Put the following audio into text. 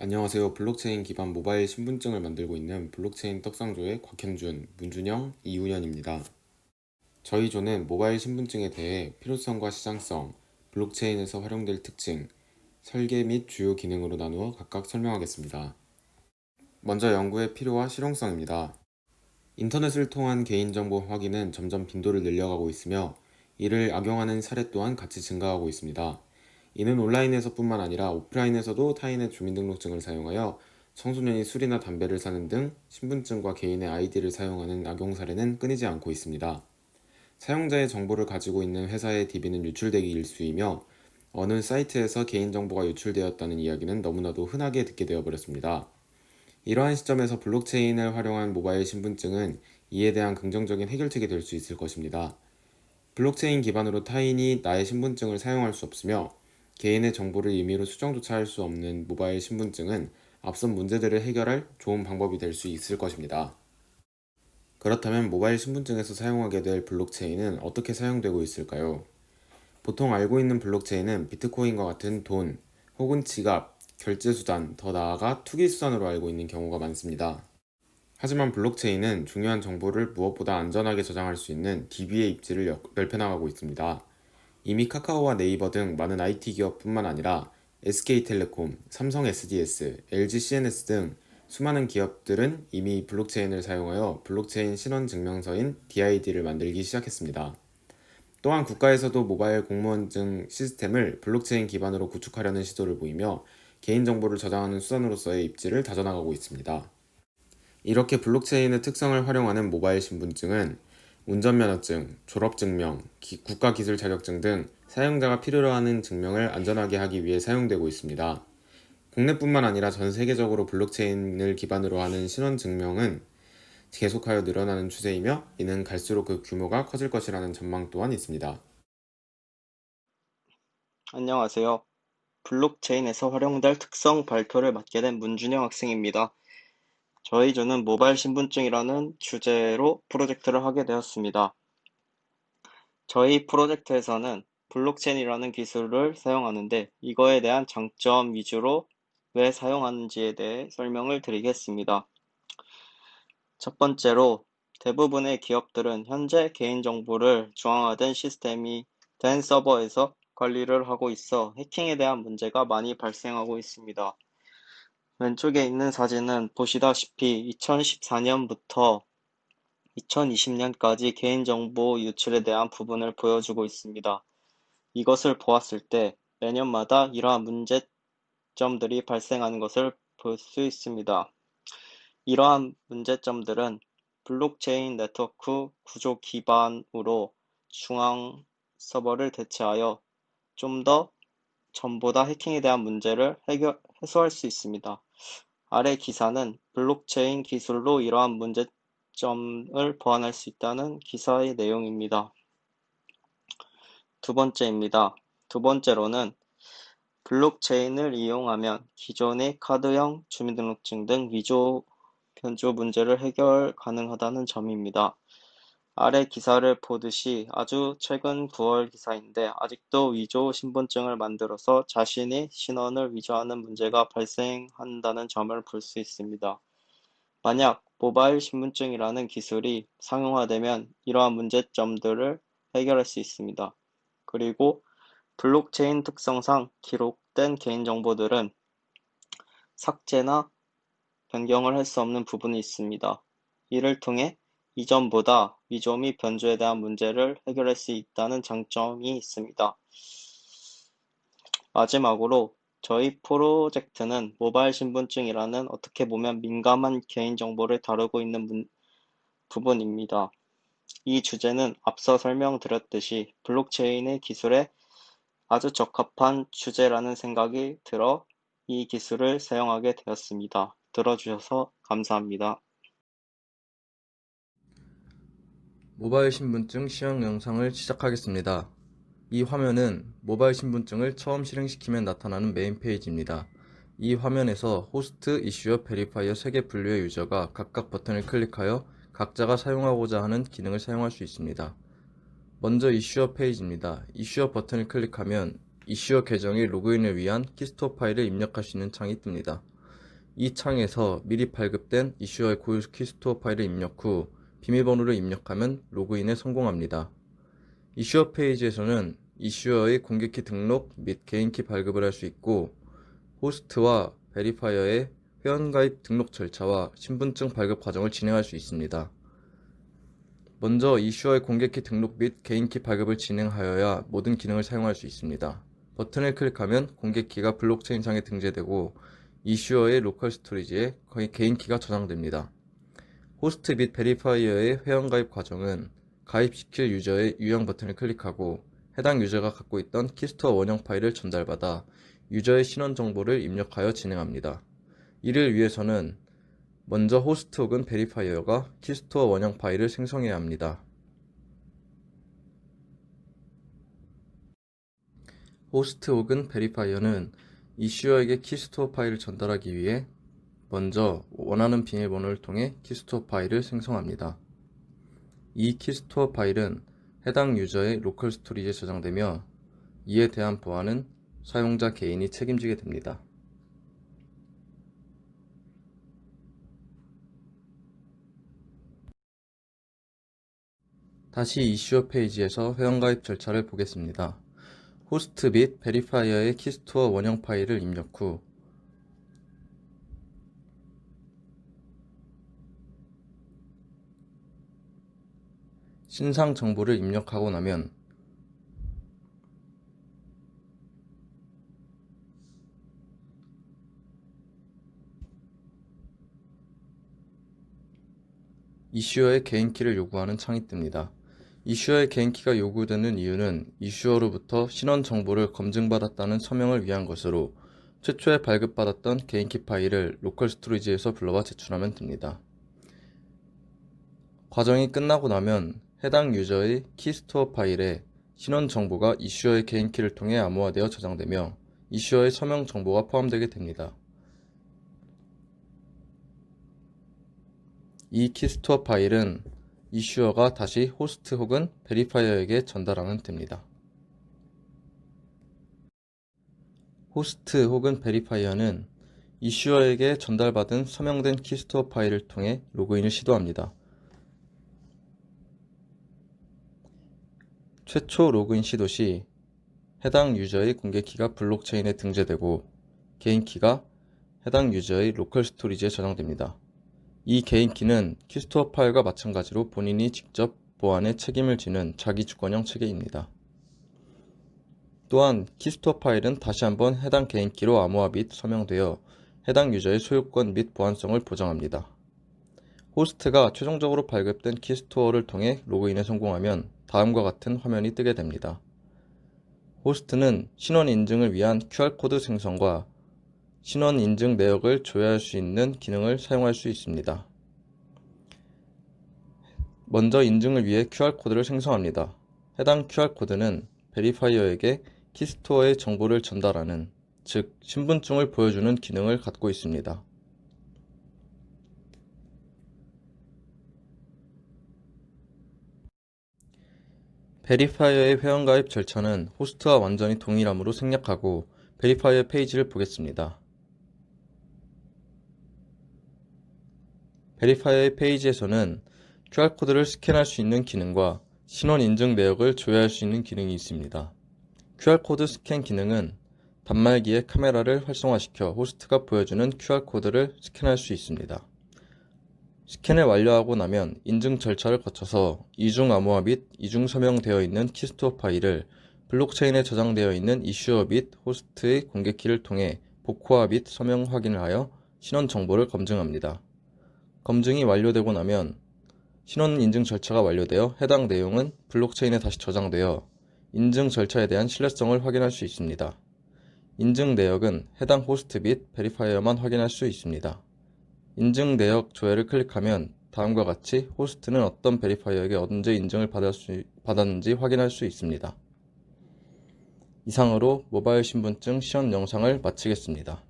안녕하세요. 블록체인 기반 모바일 신분증을 만들고 있는 블록체인 떡상조의 곽현준, 문준영, 이훈현입니다. 저희 조는 모바일 신분증에 대해 필요성과 시장성, 블록체인에서 활용될 특징, 설계 및 주요 기능으로 나누어 각각 설명하겠습니다. 먼저 연구의 필요와 실용성입니다. 인터넷을 통한 개인정보 확인은 점점 빈도를 늘려가고 있으며 이를 악용하는 사례 또한 같이 증가하고 있습니다. 이는 온라인에서뿐만 아니라 오프라인에서도 타인의 주민등록증을 사용하여 청소년이 술이나 담배를 사는 등 신분증과 개인의 아이디를 사용하는 악용 사례는 끊이지 않고 있습니다. 사용자의 정보를 가지고 있는 회사의 DB는 유출되기 일쑤이며 어느 사이트에서 개인정보가 유출되었다는 이야기는 너무나도 흔하게 듣게 되어버렸습니다. 이러한 시점에서 블록체인을 활용한 모바일 신분증은 이에 대한 긍정적인 해결책이 될 수 있을 것입니다. 블록체인 기반으로 타인이 나의 신분증을 사용할 수 없으며 개인의 정보를 임의로 수정조차 할 수 없는 모바일 신분증은 앞선 문제들을 해결할 좋은 방법이 될 수 있을 것입니다. 그렇다면 모바일 신분증에서 사용하게 될 블록체인은 어떻게 사용되고 있을까요? 보통 알고 있는 블록체인은 비트코인과 같은 돈 혹은 지갑, 결제수단, 더 나아가 투기수단으로 알고 있는 경우가 많습니다. 하지만 블록체인은 중요한 정보를 무엇보다 안전하게 저장할 수 있는 DB의 입지를 넓혀나가고 있습니다. 이미 카카오와 네이버 등 많은 IT 기업뿐만 아니라 SK텔레콤, 삼성 SDS, LG CNS 등 수많은 기업들은 이미 블록체인을 사용하여 블록체인 신원 증명서인 DID를 만들기 시작했습니다. 또한 국가에서도 모바일 공무원증 시스템을 블록체인 기반으로 구축하려는 시도를 보이며 개인정보를 저장하는 수단으로서의 입지를 다져나가고 있습니다. 이렇게 블록체인의 특성을 활용하는 모바일 신분증은 운전면허증, 졸업증명, 국가기술 자격증 등 사용자가 필요로 하는 증명을 안전하게 하기 위해 사용되고 있습니다. 국내뿐만 아니라 전 세계적으로 블록체인을 기반으로 하는 신원증명은 계속하여 늘어나는 추세이며 이는 갈수록 그 규모가 커질 것이라는 전망 또한 있습니다. 안녕하세요. 블록체인에서 활용될 특성 발표를 맡게 된 문준영 학생입니다. 저희 조는 모바일 신분증이라는 주제로 프로젝트를 하게 되었습니다. 저희 프로젝트에서는 블록체인이라는 기술을 사용하는데 이거에 대한 장점 위주로 왜 사용하는지에 대해 설명을 드리겠습니다. 첫 번째로 대부분의 기업들은 현재 개인정보를 중앙화된 시스템이 된 서버에서 관리를 하고 있어 해킹에 대한 문제가 많이 발생하고 있습니다. 왼쪽에 있는 사진은 보시다시피 2014년부터 2020년까지 개인정보 유출에 대한 부분을 보여주고 있습니다. 이것을 보았을 때 매년마다 이러한 문제점들이 발생하는 것을 볼 수 있습니다. 이러한 문제점들은 블록체인 네트워크 구조 기반으로 중앙 서버를 대체하여 좀 더 전보다 해킹에 대한 문제를 해소할 수 있습니다. 아래 기사는 블록체인 기술로 이러한 문제점을 보완할 수 있다는 기사의 내용입니다. 두 번째입니다. 두 번째로는 블록체인을 이용하면 기존의 카드형 주민등록증 등 위조 변조 문제를 해결 가능하다는 점입니다. 아래 기사를 보듯이 아주 최근 9월 기사인데 아직도 위조 신분증을 만들어서 자신의 신원을 위조하는 문제가 발생한다는 점을 볼 수 있습니다. 만약 모바일 신분증이라는 기술이 상용화되면 이러한 문제점들을 해결할 수 있습니다. 그리고 블록체인 특성상 기록된 개인정보들은 삭제나 변경을 할 수 없는 부분이 있습니다. 이를 통해 이전보다 위조 및 변조에 대한 문제를 해결할 수 있다는 장점이 있습니다. 마지막으로 저희 프로젝트는 모바일 신분증이라는 어떻게 보면 민감한 개인정보를 다루고 있는 부분입니다. 이 주제는 앞서 설명드렸듯이 블록체인의 기술에 아주 적합한 주제라는 생각이 들어 이 기술을 사용하게 되었습니다. 들어주셔서 감사합니다. 모바일 신분증 시험 영상을 시작하겠습니다. 이 화면은 모바일 신분증을 처음 실행시키면 나타나는 메인 페이지입니다. 이 화면에서 호스트, 이슈어, 베리파이어 3개 분류의 유저가 각각 버튼을 클릭하여 각자가 사용하고자 하는 기능을 사용할 수 있습니다. 먼저 이슈어 페이지입니다. 이슈어 버튼을 클릭하면 이슈어 계정의 로그인을 위한 키스토어 파일을 입력할 수 있는 창이 뜹니다. 이 창에서 미리 발급된 이슈어의 고유 키스토어 파일을 입력 후 비밀번호를 입력하면 로그인에 성공합니다. 이슈어 페이지에서는 이슈어의 공개키 등록 및 개인키 발급을 할 수 있고, 호스트와 베리파이어의 회원가입 등록 절차와 신분증 발급 과정을 진행할 수 있습니다. 먼저 이슈어의 공개키 등록 및 개인키 발급을 진행하여야 모든 기능을 사용할 수 있습니다. 버튼을 클릭하면 공개키가 블록체인상에 등재되고 이슈어의 로컬 스토리지에 개인키가 저장됩니다. 호스트 및 베리파이어의 회원가입 과정은 가입시킬 유저의 유형 버튼을 클릭하고 해당 유저가 갖고 있던 키스토어 원형 파일을 전달받아 유저의 신원 정보를 입력하여 진행합니다. 이를 위해서는 먼저 호스트 혹은 베리파이어가 키스토어 원형 파일을 생성해야 합니다. 호스트 혹은 베리파이어는 이슈어에게 키스토어 파일을 전달하기 위해 먼저 원하는 비밀번호를 통해 키스토어 파일을 생성합니다. 이 키스토어 파일은 해당 유저의 로컬 스토리지에 저장되며 이에 대한 보안은 사용자 개인이 책임지게 됩니다. 다시 이슈어 페이지에서 회원가입 절차를 보겠습니다. 호스트 및 베리파이어의 키스토어 원형 파일을 입력 후 신상 정보를 입력하고 나면 이슈어의 개인키를 요구하는 창이 뜹니다. 이슈어의 개인키가 요구되는 이유는 이슈어로부터 신원 정보를 검증받았다는 서명을 위한 것으로 최초에 발급받았던 개인키 파일을 로컬 스토리지에서 불러와 제출하면 됩니다. 과정이 끝나고 나면 해당 유저의 키스토어 파일에 신원 정보가 이슈어의 개인키를 통해 암호화되어 저장되며 이슈어의 서명 정보가 포함되게 됩니다. 이 키스토어 파일은 이슈어가 다시 호스트 혹은 베리파이어에게 전달하면 됩니다. 호스트 혹은 베리파이어는 이슈어에게 전달받은 서명된 키스토어 파일을 통해 로그인을 시도합니다. 최초 로그인 시도 시 해당 유저의 공개키가 블록체인에 등재되고 개인키가 해당 유저의 로컬 스토리지에 저장됩니다. 이 개인키는 키스토어 파일과 마찬가지로 본인이 직접 보안에 책임을 지는 자기주권형 체계입니다. 또한 키스토어 파일은 다시 한번 해당 개인키로 암호화 및 서명되어 해당 유저의 소유권 및 보안성을 보장합니다. 호스트가 최종적으로 발급된 키스토어를 통해 로그인에 성공하면 다음과 같은 화면이 뜨게 됩니다. 호스트는 신원 인증을 위한 QR코드 생성과 신원 인증 내역을 조회할 수 있는 기능을 사용할 수 있습니다. 먼저 인증을 위해 QR코드를 생성합니다. 해당 QR코드는 베리파이어에게 키스토어의 정보를 전달하는, 즉 신분증을 보여주는 기능을 갖고 있습니다. 베리파이어의 회원가입 절차는 호스트와 완전히 동일하므로 생략하고 베리파이어 페이지를 보겠습니다. 베리파이어의 페이지에서는 QR코드를 스캔할 수 있는 기능과 신원 인증 내역을 조회할 수 있는 기능이 있습니다. QR코드 스캔 기능은 단말기의 카메라를 활성화시켜 호스트가 보여주는 QR코드를 스캔할 수 있습니다. 스캔을 완료하고 나면 인증 절차를 거쳐서 이중 암호화 및 이중 서명되어 있는 키스토어 파일을 블록체인에 저장되어 있는 이슈어 및 호스트의 공개키를 통해 복호화 및 서명 확인을 하여 신원 정보를 검증합니다. 검증이 완료되고 나면 신원 인증 절차가 완료되어 해당 내용은 블록체인에 다시 저장되어 인증 절차에 대한 신뢰성을 확인할 수 있습니다. 인증 내역은 해당 호스트 및 베리파이어만 확인할 수 있습니다. 인증 내역 조회를 클릭하면 다음과 같이 호스트는 어떤 베리파이어에게 언제 인증을 받았는지 확인할 수 있습니다. 이상으로 모바일 신분증 시연 영상을 마치겠습니다.